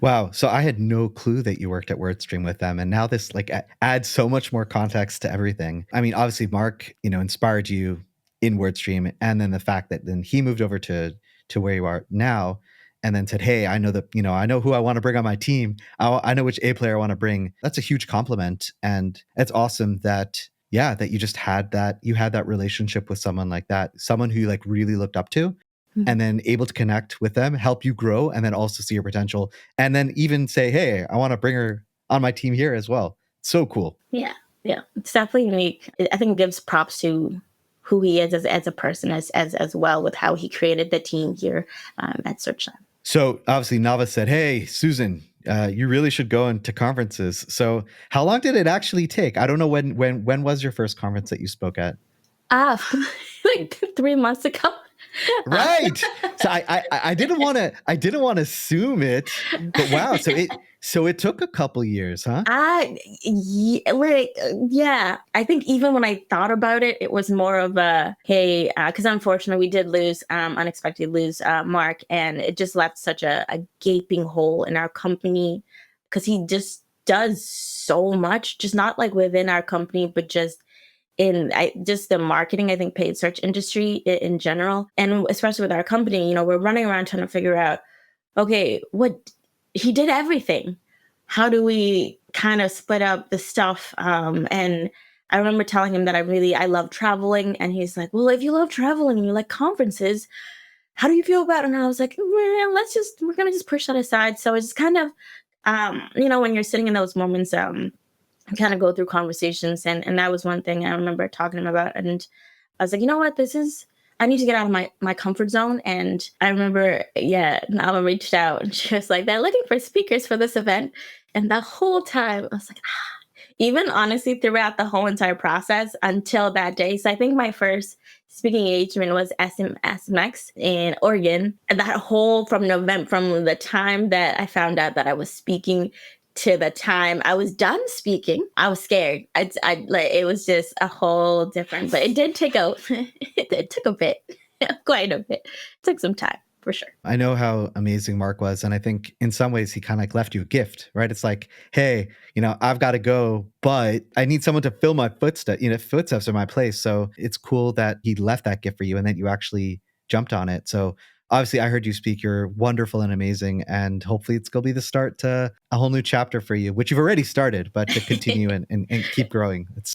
Wow. So I had no clue that you worked at WordStream with them. And now this like adds so much more context to everything. I mean, obviously Mark, inspired you in WordStream. And then the fact that then he moved over to where you are now and then said, hey, I know that, I know who I want to bring on my team. I know which A player I want to bring. That's a huge compliment. And it's awesome that, yeah, that you just you had that relationship with someone like that, someone who you like really looked up to and then able to connect with them, help you grow, and then also see your potential. And then even say, hey, I want to bring her on my team here as well. So cool. Yeah. Yeah. It's definitely unique. I think it gives props to who he is as a person as well with how he created the team here at SearchLab. So obviously Nava said, hey, Susan, you really should go into conferences. So how long did it actually take? I don't know when was your first conference that you spoke at? Like 3 months ago. Right. So I didn't want to assume it, but wow. So it took a couple years, huh? Yeah. I think even when I thought about it, it was more of a, hey, because unfortunately we did unexpectedly lose Mark, and it just left such a gaping hole in our company because he just does so much, just not like within our company, but just in just the marketing, I think paid search industry in general. And especially with our company, we're running around trying to figure out, okay, what he did everything. How do we kind of split up the stuff? And I remember telling him that I love traveling. And he's like, well, if you love traveling and you like conferences, how do you feel about it? And I was like, well, we're going to just push that aside. So it's kind of, when you're sitting in those moments, kind of go through conversations. And that was one thing I remember talking to him about. And I was like, you know what, I need to get out of my comfort zone. And I remember, Nala reached out and she was like, they're looking for speakers for this event. And the whole time I was like, even honestly throughout the whole entire process until that day. So I think my first speaking engagement was SMX in Oregon. And that whole from the time that I found out that I was speaking to the time I was done speaking, I was scared. It was just a whole different, but it did take it took a bit, quite a bit. It took some time for sure. I know how amazing Mark was. And I think in some ways he kind of like left you a gift, right? It's like, hey, I've got to go, but I need someone to fill my footsteps in my place. So it's cool that he left that gift for you and that you actually jumped on it. So obviously I heard you speak. You're wonderful and amazing. And hopefully it's going to be the start to a whole new chapter for you, which you've already started, but to continue and keep growing. It's